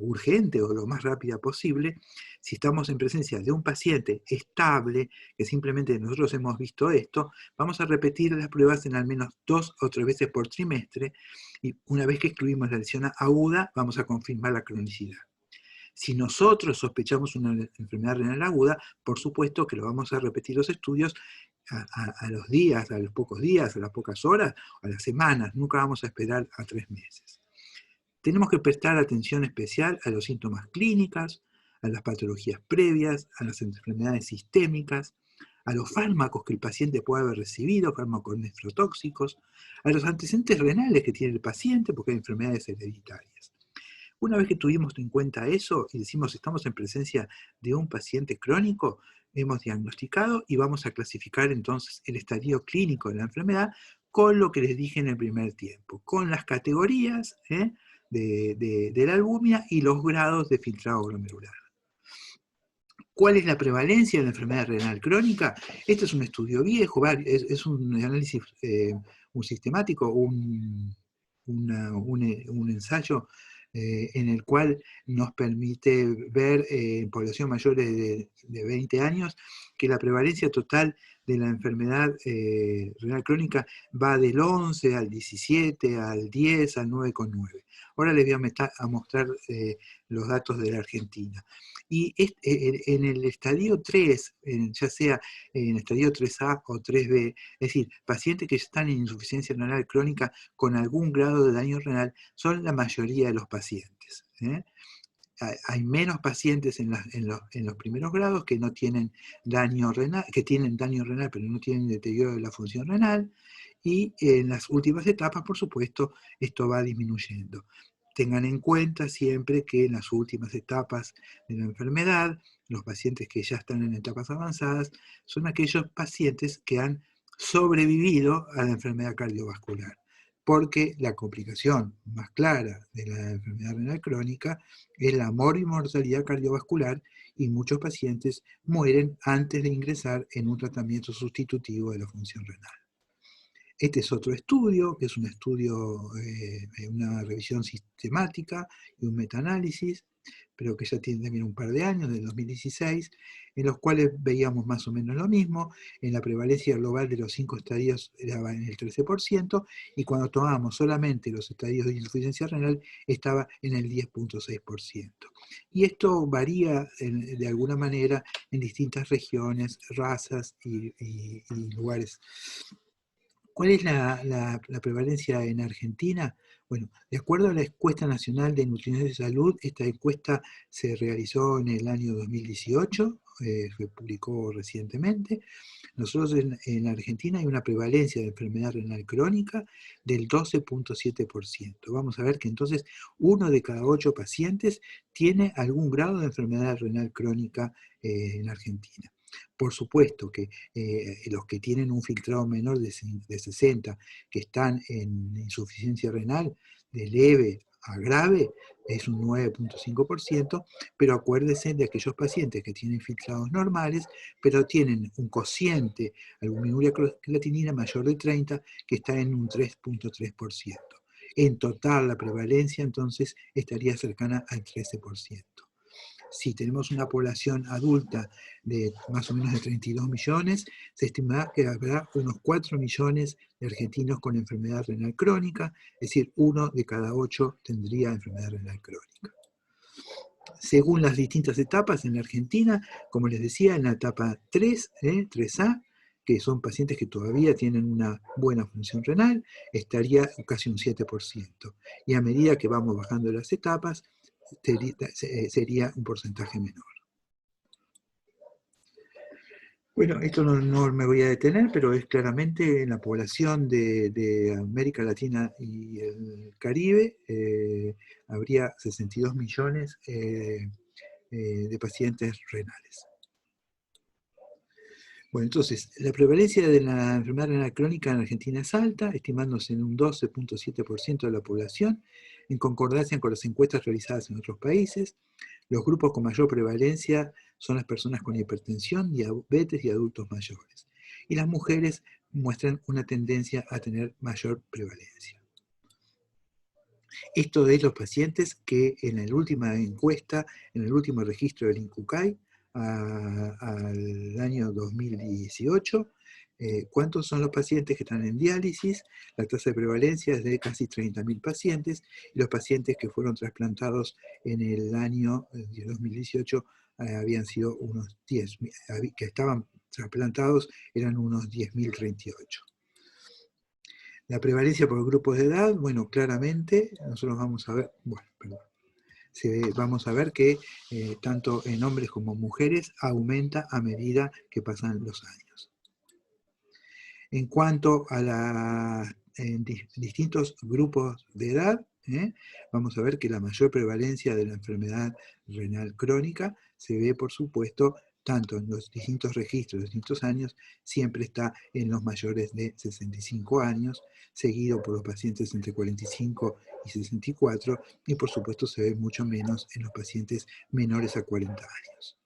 urgente o lo más rápida posible, si estamos en presencia de un paciente estable, que simplemente nosotros hemos visto esto, vamos a repetir las pruebas en al menos 2 o 3 veces por trimestre, y una vez que excluimos la lesión aguda, vamos a confirmar la cronicidad. Si nosotros sospechamos una enfermedad renal aguda, por supuesto que lo vamos a repetir los estudios a los días, a los pocos días, a las pocas horas, a las semanas. Nunca vamos a esperar a 3 meses. Tenemos que prestar atención especial a los síntomas clínicos, a las patologías previas, a las enfermedades sistémicas, a los fármacos que el paciente puede haber recibido, fármacos nefrotóxicos, a los antecedentes renales que tiene el paciente, porque hay enfermedades hereditarias. Una vez que tuvimos en cuenta eso y decimos estamos en presencia de un paciente crónico, hemos diagnosticado y vamos a clasificar entonces el estadio clínico de la enfermedad con lo que les dije en el primer tiempo, con las categorías de la albúmina y los grados de filtrado glomerular. ¿Cuál es la prevalencia de la enfermedad renal crónica? Este es un estudio viejo, es un análisis un sistemático, un ensayo en el cual nos permite ver en población mayor de 20 años que la prevalencia total de la enfermedad renal crónica va del 11 al 17, al 10, al 9,9. Ahora les voy a mostrar los datos de la Argentina. Y en el estadio 3, ya sea en estadio 3A o 3B, es decir, pacientes que están en insuficiencia renal crónica con algún grado de daño renal, son la mayoría de los pacientes. Hay menos pacientes en los primeros grados que no tienen daño renal, que tienen daño renal pero no tienen deterioro de la función renal, y en las últimas etapas, por supuesto, esto va disminuyendo. Tengan en cuenta siempre que en las últimas etapas de la enfermedad, los pacientes que ya están en etapas avanzadas, son aquellos pacientes que han sobrevivido a la enfermedad cardiovascular, porque la complicación más clara de la enfermedad renal crónica es la mortalidad cardiovascular y muchos pacientes mueren antes de ingresar en un tratamiento sustitutivo de la función renal. Este es otro estudio, que es un estudio, una revisión sistemática y un metaanálisis, pero que ya tiene también un par de años, del 2016, en los cuales veíamos más o menos lo mismo. En la prevalencia global de los 5 estadios estaba en el 13%, y cuando tomábamos solamente los estadios de insuficiencia renal estaba en el 10,6%. Y esto varía de alguna manera en distintas regiones, razas y lugares. ¿Cuál es la prevalencia en Argentina? Bueno, de acuerdo a la encuesta nacional de nutrición de salud, esta encuesta se realizó en el año 2018, se publicó recientemente. Nosotros en Argentina hay una prevalencia de enfermedad renal crónica del 12,7%. Vamos a ver que entonces 1 de cada 8 pacientes tiene algún grado de enfermedad renal crónica en Argentina. Por supuesto que los que tienen un filtrado menor de 60, que están en insuficiencia renal de leve a grave, es un 9,5%, pero acuérdense de aquellos pacientes que tienen filtrados normales, pero tienen un cociente albuminuria creatinina mayor de 30, que está en un 3,3%. En total, la prevalencia entonces estaría cercana al 13%. Si tenemos una población adulta de más o menos de 32 millones, se estima que habrá unos 4 millones de argentinos con enfermedad renal crónica, es decir, 1 de cada 8 tendría enfermedad renal crónica. Según las distintas etapas en la Argentina, como les decía, en la etapa 3, 3A, que son pacientes que todavía tienen una buena función renal, estaría casi un 7%. Y a medida que vamos bajando las etapas, sería un porcentaje menor. Bueno, esto no me voy a detener, pero es claramente en la población de América Latina y el Caribe, habría 62 millones de pacientes renales. Bueno, entonces, la prevalencia de la enfermedad renal crónica en Argentina es alta, estimándose en un 12,7% de la población, en concordancia con las encuestas realizadas en otros países. Los grupos con mayor prevalencia son las personas con hipertensión, diabetes y adultos mayores. Y las mujeres muestran una tendencia a tener mayor prevalencia. Esto de los pacientes que en la última encuesta, en el último registro del INCUCAI, al año 2018, ¿cuántos son los pacientes que están en diálisis? La tasa de prevalencia es de casi 30.000 pacientes, y los pacientes que fueron trasplantados en el año 2018 habían sido unos 10.000, que estaban trasplantados eran unos 10.038. La prevalencia por grupos de edad, bueno, claramente, nosotros vamos a ver, vamos a ver que tanto en hombres como mujeres aumenta a medida que pasan los años. En cuanto a distintos grupos de edad, vamos a ver que la mayor prevalencia de la enfermedad renal crónica se ve, por supuesto, tanto en los distintos registros de distintos años, siempre está en los mayores de 65 años, seguido por los pacientes entre 45 y 64, y por supuesto se ve mucho menos en los pacientes menores a 40 años.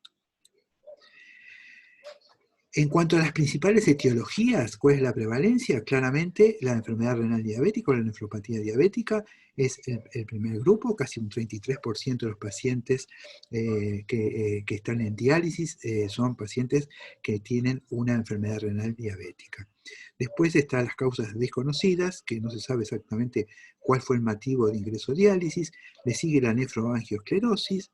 En cuanto a las principales etiologías, ¿cuál es la prevalencia? Claramente la enfermedad renal diabética o la nefropatía diabética es el primer grupo, casi un 33% de los pacientes que están en diálisis son pacientes que tienen una enfermedad renal diabética. Después están las causas desconocidas, que no se sabe exactamente cuál fue el motivo de ingreso a diálisis. Le sigue la nefroangiosclerosis.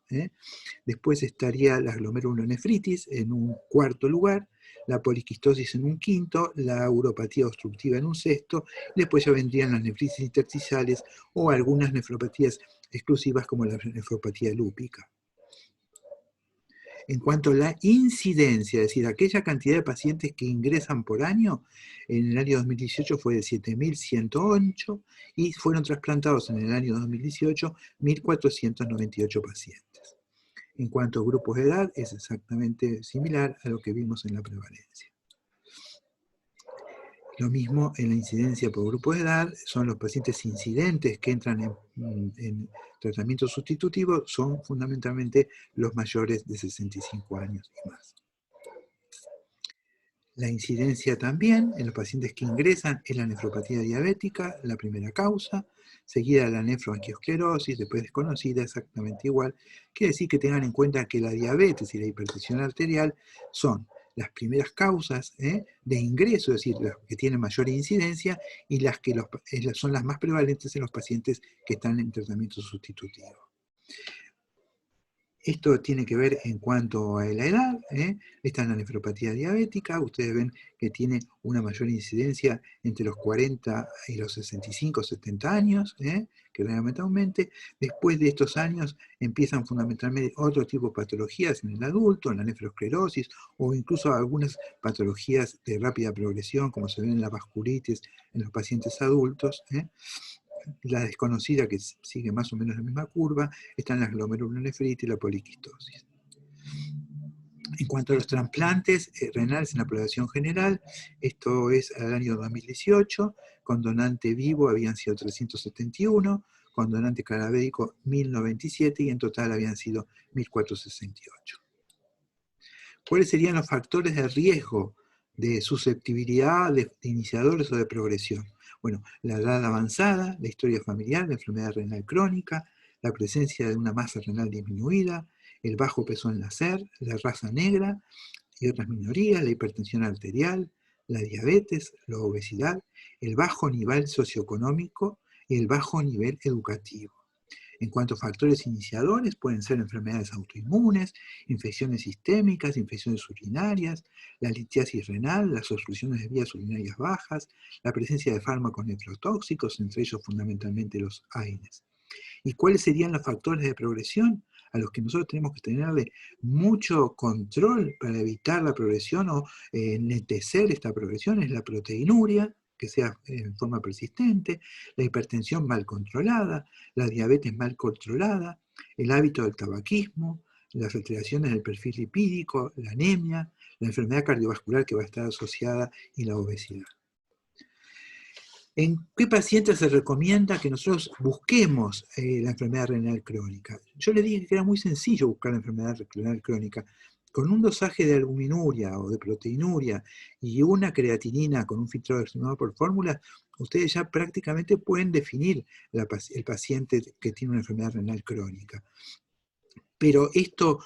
Después estaría la glomerulonefritis en un cuarto lugar, la poliquistosis en un quinto, la uropatía obstructiva en un sexto, y después ya vendrían las nefritis intersticiales o algunas nefropatías exclusivas como la nefropatía lúpica. En cuanto a la incidencia, es decir, aquella cantidad de pacientes que ingresan por año, en el año 2018 fue de 7.108 y fueron trasplantados en el año 2018 1.498 pacientes. En cuanto a grupos de edad, es exactamente similar a lo que vimos en la prevalencia. Lo mismo en la incidencia por grupo de edad, son los pacientes incidentes que entran en tratamiento sustitutivo, son fundamentalmente los mayores de 65 años y más. La incidencia también en los pacientes que ingresan es la nefropatía diabética, la primera causa, seguida de la nefroangiosclerosis, después desconocida, exactamente igual. Quiere decir que tengan en cuenta que la diabetes y la hipertensión arterial son las primeras causas de ingreso, es decir, las que tienen mayor incidencia y las que son las más prevalentes en los pacientes que están en tratamiento sustitutivo. Esto tiene que ver en cuanto a la edad, Esta es la nefropatía diabética, ustedes ven que tiene una mayor incidencia entre los 40 y los 65, 70 años, que realmente aumente. Después de estos años empiezan fundamentalmente otro tipo de patologías en el adulto, en la nefrosclerosis, o incluso algunas patologías de rápida progresión, como se ven en la vasculitis en los pacientes adultos, La desconocida, que sigue más o menos la misma curva, están las glomerulonefritis y la poliquistosis. En cuanto a los trasplantes renales en la población general, esto es al año 2018, con donante vivo habían sido 371, con donante cadavérico 1097 y en total habían sido 1468. ¿Cuáles serían los factores de riesgo de susceptibilidad de iniciadores o de progresión? Bueno, la edad avanzada, la historia familiar, la enfermedad renal crónica, la presencia de una masa renal disminuida, el bajo peso al nacer, la raza negra y otras minorías, la hipertensión arterial, la diabetes, la obesidad, el bajo nivel socioeconómico y el bajo nivel educativo. En cuanto a factores iniciadores, pueden ser enfermedades autoinmunes, infecciones sistémicas, infecciones urinarias, la litiasis renal, las obstrucciones de vías urinarias bajas, la presencia de fármacos nefrotóxicos, entre ellos fundamentalmente los AINES. ¿Y cuáles serían los factores de progresión a los que nosotros tenemos que tenerle mucho control para evitar la progresión o enlentecer esta progresión? Es la proteinuria, que sea en forma persistente, la hipertensión mal controlada, la diabetes mal controlada, el hábito del tabaquismo, las alteraciones del perfil lipídico, la anemia, la enfermedad cardiovascular que va a estar asociada y la obesidad. ¿En qué pacientes se recomienda que nosotros busquemos la enfermedad renal crónica? Yo le dije que era muy sencillo buscar la enfermedad renal crónica. Con un dosaje de albuminuria o de proteinuria y una creatinina con un filtrado estimado por fórmula, ustedes ya prácticamente pueden definir el paciente que tiene una enfermedad renal crónica. Pero esto,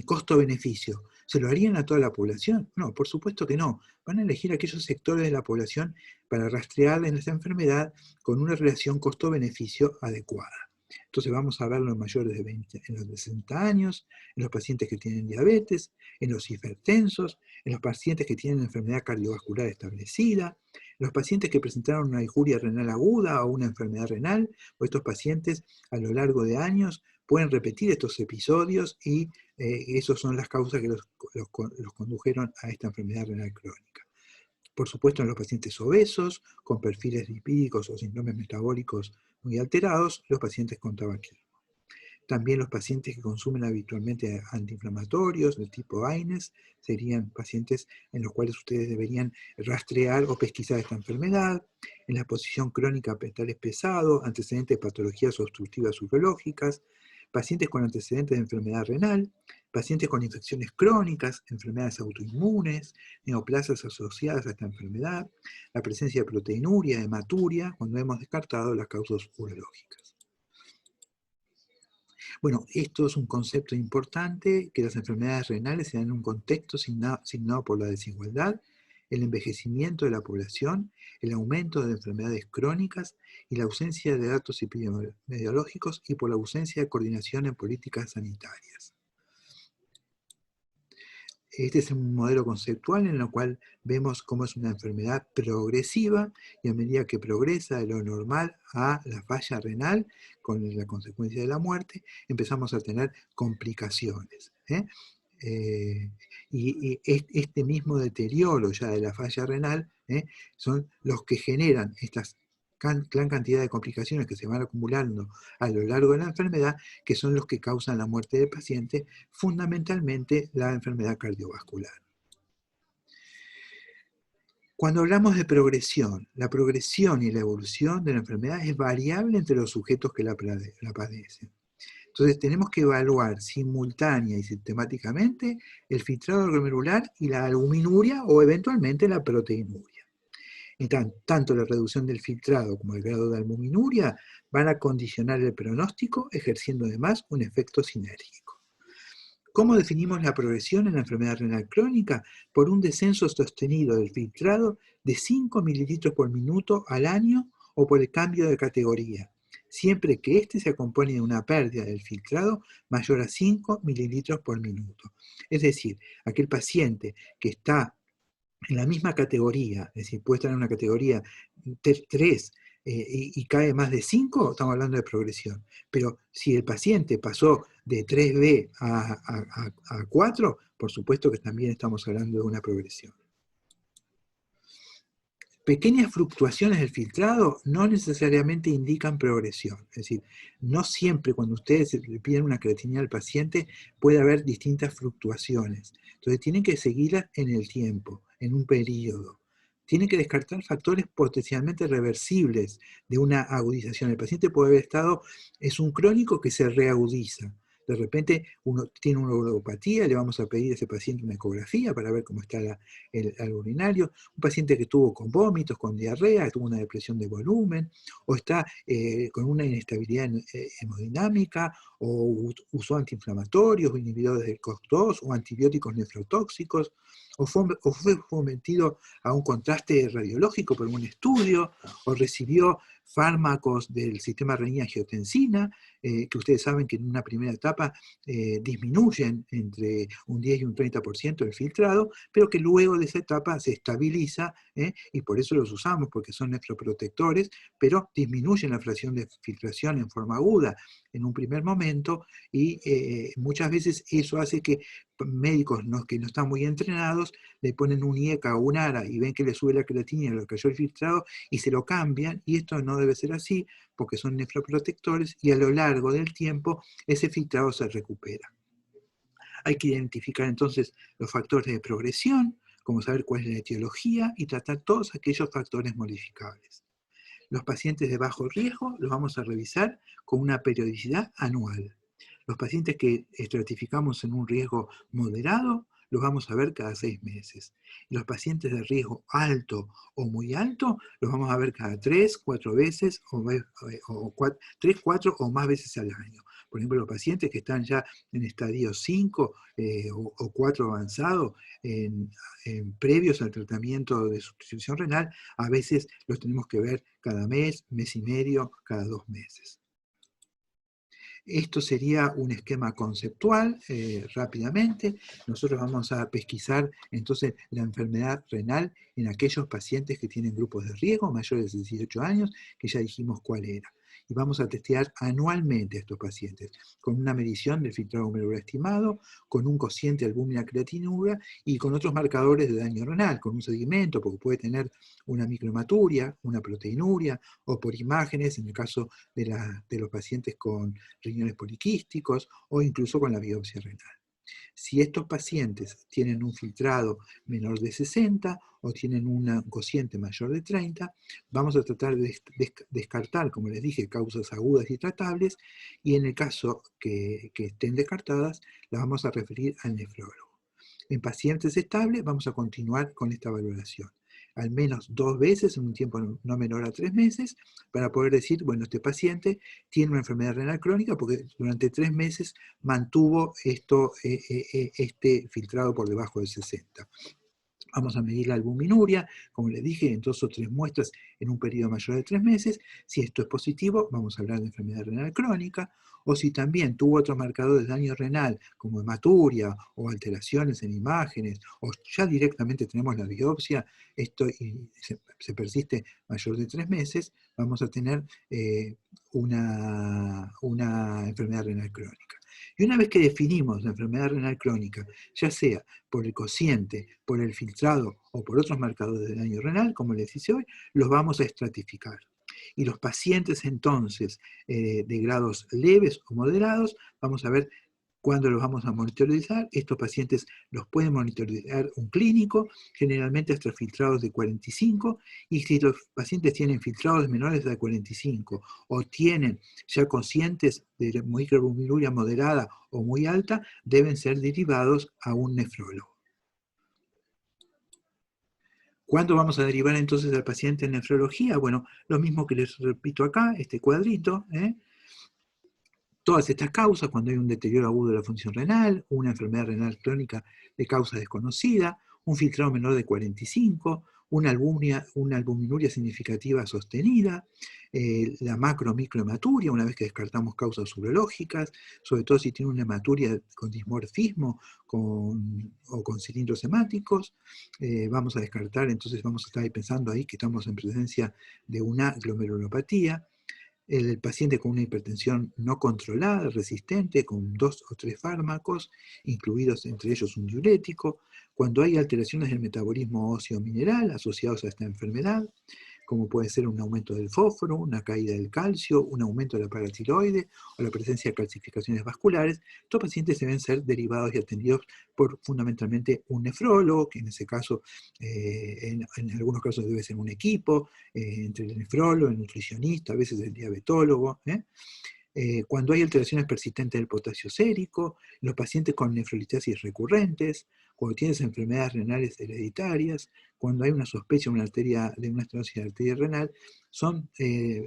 costo-beneficio, ¿se lo harían a toda la población? No, por supuesto que no. Van a elegir aquellos sectores de la población para rastrear en esta enfermedad con una relación costo-beneficio adecuada. Entonces vamos a verlo en mayores de 20, en los de 60 años, en los pacientes que tienen diabetes, en los hipertensos, en los pacientes que tienen enfermedad cardiovascular establecida, en los pacientes que presentaron una injuria renal aguda o una enfermedad renal, o estos pacientes a lo largo de años pueden repetir estos episodios y esas son las causas que los condujeron a esta enfermedad renal crónica. Por supuesto, en los pacientes obesos, con perfiles lipídicos o síndromes metabólicos muy alterados, los pacientes con tabaquismo. También los pacientes que consumen habitualmente antiinflamatorios del tipo AINES serían pacientes en los cuales ustedes deberían rastrear o pesquisar esta enfermedad. En la posición crónica metales pesados, antecedentes de patologías obstructivas urológicas, pacientes con antecedentes de enfermedad renal, pacientes con infecciones crónicas, enfermedades autoinmunes, neoplasias asociadas a esta enfermedad, la presencia de proteinuria, hematuria, cuando hemos descartado las causas urológicas. Bueno, esto es un concepto importante, que las enfermedades renales se dan en un contexto signado por la desigualdad, el envejecimiento de la población, el aumento de enfermedades crónicas y la ausencia de datos epidemiológicos y por la ausencia de coordinación en políticas sanitarias. Este es un modelo conceptual en el cual vemos cómo es una enfermedad progresiva y a medida que progresa de lo normal a la falla renal, con la consecuencia de la muerte, empezamos a tener complicaciones. Y este mismo deterioro ya de la falla renal son los que generan estas gran cantidad de complicaciones que se van acumulando a lo largo de la enfermedad, que son los que causan la muerte del paciente, fundamentalmente la enfermedad cardiovascular. Cuando hablamos de progresión, la progresión y la evolución de la enfermedad es variable entre los sujetos que la padecen. Entonces tenemos que evaluar simultánea y sistemáticamente el filtrado glomerular y la albuminuria o eventualmente la proteinuria. Y tanto la reducción del filtrado como el grado de albuminuria van a condicionar el pronóstico, ejerciendo además un efecto sinérgico. ¿Cómo definimos la progresión en la enfermedad renal crónica? Por un descenso sostenido del filtrado de 5 mililitros por minuto al año o por el cambio de categoría, siempre que éste se acompañe de una pérdida del filtrado mayor a 5 mililitros por minuto. Es decir, aquel paciente que está en la misma categoría, es decir, puede estar en una categoría 3 y cae más de 5, estamos hablando de progresión. Pero si el paciente pasó de 3B a 4, por supuesto que también estamos hablando de una progresión. Pequeñas fluctuaciones del filtrado no necesariamente indican progresión. Es decir, no siempre cuando ustedes le piden una creatinina al paciente puede haber distintas fluctuaciones. Entonces tienen que seguirlas en el tiempo, en un periodo. Tienen que descartar factores potencialmente reversibles de una agudización. El paciente puede haber estado, es un crónico que se reagudiza. De repente uno tiene una uropatía, le vamos a pedir a ese paciente una ecografía para ver cómo está el urinario. Un paciente que estuvo con vómitos, con diarrea, tuvo una depresión de volumen, o está con una inestabilidad hemodinámica, o usó antiinflamatorios, o inhibidores del COX-2, o antibióticos nefrotóxicos, o fue sometido a un contraste radiológico por un estudio, o recibió fármacos del sistema renina-angiotensina, que ustedes saben que en una primera etapa disminuyen entre un 10 y un 30% el filtrado, pero que luego de esa etapa se estabiliza, y por eso los usamos, porque son nefroprotectores, pero disminuyen la fracción de filtración en forma aguda en un primer momento, y muchas veces eso hace que médicos que no están muy entrenados le ponen un IECA o un ARA y ven que le sube la creatinina, le cayó el filtrado y se lo cambian, y esto no debe ser así porque son nefroprotectores y a lo largo del tiempo ese filtrado se recupera. Hay que identificar entonces los factores de progresión, como saber cuál es la etiología y tratar todos aquellos factores modificables. Los pacientes de bajo riesgo los vamos a revisar con una periodicidad anual. Los pacientes que estratificamos en un riesgo moderado los vamos a ver cada 6 meses. Y los pacientes de riesgo alto o muy alto los vamos a ver cada 3, 4 veces, o 3, 4 o más veces al año. Por ejemplo, los pacientes que están ya en estadio 5 o 4 avanzado, previos al tratamiento de sustitución renal, a veces los tenemos que ver cada mes, mes y medio, cada 2 meses. Esto sería un esquema conceptual, rápidamente. Nosotros vamos a pesquisar entonces la enfermedad renal en aquellos pacientes que tienen grupos de riesgo mayores de 18 años, que ya dijimos cuál era. y vamos a testear anualmente a estos pacientes, con una medición del filtrado glomerular estimado, con un cociente albúmina-creatinura y con otros marcadores de daño renal, con un seguimiento, porque puede tener una microhematuria, una proteinuria, o por imágenes, en el caso de los pacientes con riñones poliquísticos, o incluso con la biopsia renal. Si estos pacientes tienen un filtrado menor de 60 o tienen un cociente mayor de 30, vamos a tratar de descartar, como les dije, causas agudas y tratables, y en el caso que estén descartadas, las vamos a referir al nefrólogo. En pacientes estables vamos a continuar con esta valoración, al menos 2 veces en un tiempo no menor a 3 meses, para poder decir, bueno, este paciente tiene una enfermedad renal crónica porque durante 3 meses mantuvo este filtrado por debajo de 60. Vamos a medir la albuminuria, como les dije, en 2 o 3 muestras en un periodo mayor de 3 meses. Si esto es positivo, vamos a hablar de enfermedad renal crónica, o si también tuvo otros marcadores de daño renal, como hematuria o alteraciones en imágenes, o ya directamente tenemos la biopsia, esto se persiste mayor de 3 meses, vamos a tener una enfermedad renal crónica. Y una vez que definimos la enfermedad renal crónica, ya sea por el cociente, por el filtrado o por otros marcadores de daño renal, como les dice hoy, los vamos a estratificar. Y los pacientes entonces de grados leves o moderados, vamos a ver cuándo los vamos a monitorizar. Estos pacientes los puede monitorizar un clínico, generalmente hasta filtrados de 45, y si los pacientes tienen filtrados menores de 45 o tienen ya cocientes de microalbuminuria moderada o muy alta, deben ser derivados a un nefrólogo. ¿Cuándo vamos a derivar entonces al paciente en nefrología? Bueno, lo mismo que les repito acá, este cuadrito, todas estas causas, cuando hay un deterioro agudo de la función renal, una enfermedad renal crónica de causa desconocida, un filtrado menor de 45, una albuminuria significativa sostenida, la macro-microhematuria, una vez que descartamos causas urológicas, sobre todo si tiene una hematuria con dismorfismo o con cilindros hemáticos, vamos a descartar, entonces vamos a estar pensando ahí que estamos en presencia de una glomerulopatía. El paciente con una hipertensión no controlada, resistente, con 2 o 3 fármacos, incluidos entre ellos un diurético, cuando hay alteraciones del metabolismo óseo mineral asociados a esta enfermedad, como puede ser un aumento del fósforo, una caída del calcio, un aumento de la paratiroide o la presencia de calcificaciones vasculares, estos pacientes deben ser derivados y atendidos por fundamentalmente un nefrólogo, que en ese caso, en algunos casos debe ser un equipo, entre el nefrólogo, el nutricionista, a veces el diabetólogo. Cuando hay alteraciones persistentes del potasio sérico, los pacientes con nefrolitiasis recurrentes, cuando tienes enfermedades renales hereditarias, cuando hay una sospecha de una estenosis de la arteria renal, son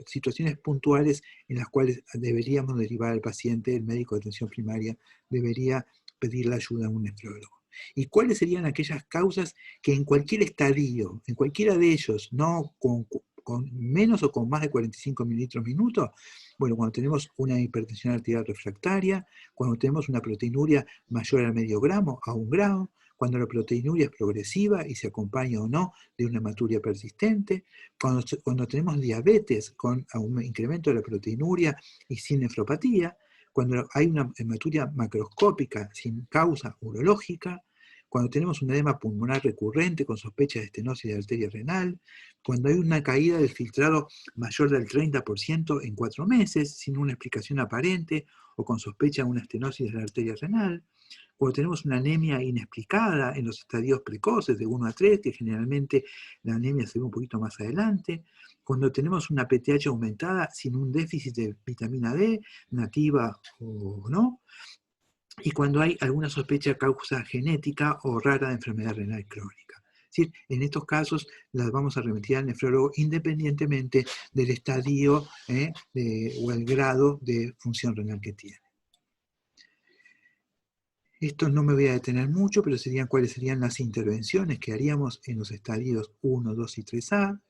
situaciones puntuales en las cuales deberíamos derivar al paciente, el médico de atención primaria debería pedir la ayuda a un nefrólogo. ¿Y cuáles serían aquellas causas que en cualquier estadio, en cualquiera de ellos, no con menos o con más de 45 mililitros minuto? Bueno, cuando tenemos una hipertensión arterial refractaria, cuando tenemos una proteinuria mayor al medio gramo, a 1 gramo, cuando la proteinuria es progresiva y se acompaña o no de una hematuria persistente, cuando tenemos diabetes con un incremento de la proteinuria y sin nefropatía, cuando hay una hematuria macroscópica sin causa urológica, cuando tenemos un edema pulmonar recurrente con sospecha de estenosis de arteria renal, cuando hay una caída del filtrado mayor del 30% en 4 meses, sin una explicación aparente o con sospecha de una estenosis de la arteria renal, cuando tenemos una anemia inexplicada en los estadios precoces de 1 a 3, que generalmente la anemia se ve un poquito más adelante, cuando tenemos una PTH aumentada sin un déficit de vitamina D, nativa o no, y cuando hay alguna sospecha de causa genética o rara de enfermedad renal crónica. Es decir, en estos casos las vamos a remitir al nefrólogo independientemente del estadio o el grado de función renal que tiene. Esto no me voy a detener mucho, pero serían cuáles serían las intervenciones que haríamos en los estadios 1, 2 y 3A,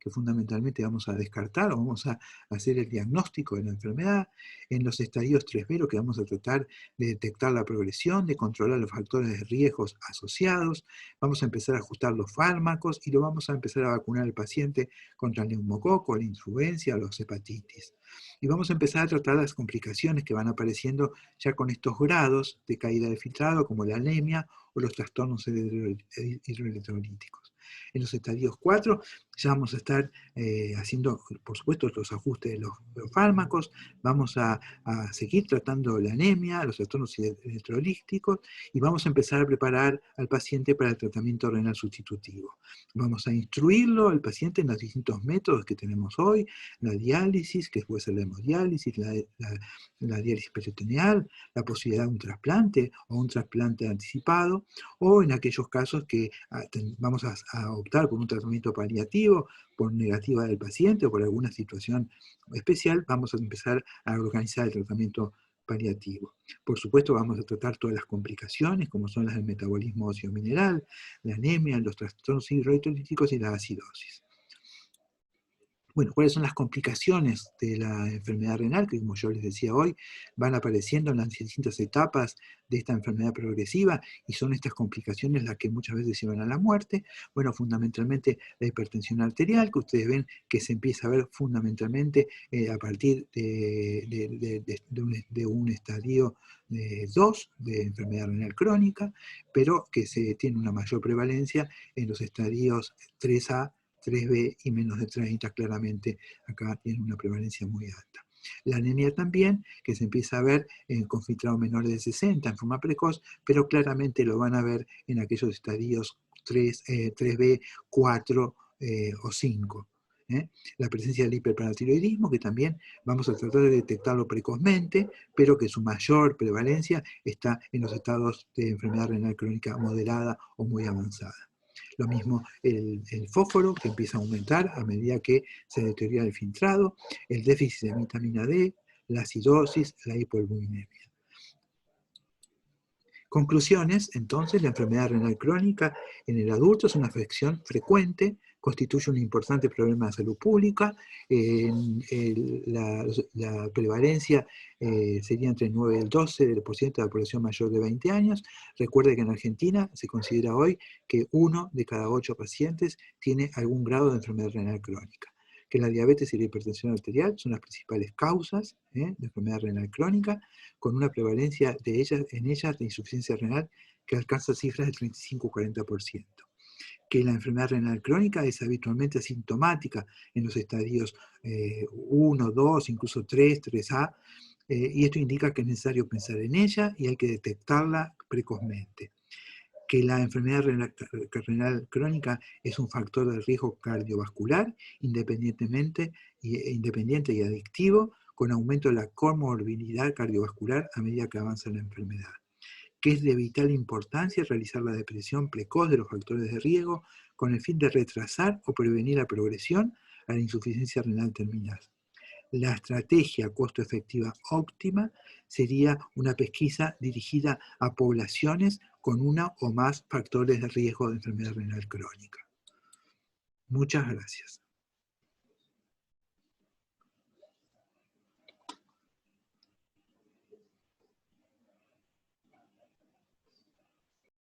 que fundamentalmente vamos a descartar o vamos a hacer el diagnóstico de la enfermedad. En los estadios 3B lo que vamos a tratar de detectar la progresión, de controlar los factores de riesgos asociados, vamos a empezar a ajustar los fármacos y lo vamos a empezar a vacunar al paciente contra el neumococo, la influenza, los hepatitis. Y vamos a empezar a tratar las complicaciones que van apareciendo ya con estos grados de caída de filtrado, como la anemia o los trastornos hidroelectrolíticos. En los estadios 4 ya vamos a estar haciendo, por supuesto, los ajustes de los fármacos, vamos a seguir tratando la anemia, los trastornos electrolíticos, y vamos a empezar a preparar al paciente para el tratamiento renal sustitutivo. Vamos a instruirlo al paciente en los distintos métodos que tenemos hoy, la diálisis, que puede ser la hemodiálisis, la diálisis peritoneal, la posibilidad de un trasplante o un trasplante anticipado, o en aquellos casos que vamos a optar por un tratamiento paliativo, por negativa del paciente o por alguna situación especial, vamos a empezar a organizar el tratamiento paliativo. Por supuesto, vamos a tratar todas las complicaciones, como son las del metabolismo óseo mineral, la anemia, los trastornos hidroelectrolíticos y la acidosis. Bueno, ¿cuáles son las complicaciones de la enfermedad renal? Que como yo les decía hoy, van apareciendo en las distintas etapas de esta enfermedad progresiva y son estas complicaciones las que muchas veces llevan a la muerte. Bueno, fundamentalmente la hipertensión arterial, que ustedes ven que se empieza a ver fundamentalmente a partir de un estadio 2 de enfermedad renal crónica, pero que se tiene una mayor prevalencia en los estadios 3A, 3B y menos de 30, claramente acá tiene una prevalencia muy alta. La anemia también, que se empieza a ver con filtrado menores de 60 en forma precoz, pero claramente lo van a ver en aquellos estadios 3B, 4 o 5. La presencia del hiperparatiroidismo, que también vamos a tratar de detectarlo precozmente, pero que su mayor prevalencia está en los estados de enfermedad renal crónica moderada o muy avanzada. Lo mismo el fósforo, que empieza a aumentar a medida que se deteriora el filtrado, el déficit de vitamina D, la acidosis, la hipoalbuminemia. Conclusiones, entonces, la enfermedad renal crónica en el adulto es una afección frecuente, constituye un importante problema de salud pública, la prevalencia sería entre el 9 y el 12% de la población mayor de 20 años. Recuerde que en Argentina se considera hoy que 1 de cada 8 pacientes tiene algún grado de enfermedad renal crónica. Que la diabetes y la hipertensión arterial son las principales causas de enfermedad renal crónica, con una prevalencia en ellas de insuficiencia renal que alcanza cifras del 35-40%. Que la enfermedad renal crónica es habitualmente asintomática en los estadios 1, 2, incluso 3, 3A, y esto indica que es necesario pensar en ella y hay que detectarla precozmente. Que la enfermedad renal crónica es un factor de riesgo cardiovascular independiente y adictivo, con aumento de la comorbilidad cardiovascular a medida que avanza la enfermedad. Que es de vital importancia realizar la depresión precoz de los factores de riesgo con el fin de retrasar o prevenir la progresión a la insuficiencia renal terminal. La estrategia costo-efectiva óptima sería una pesquisa dirigida a poblaciones con una o más factores de riesgo de enfermedad renal crónica. Muchas gracias.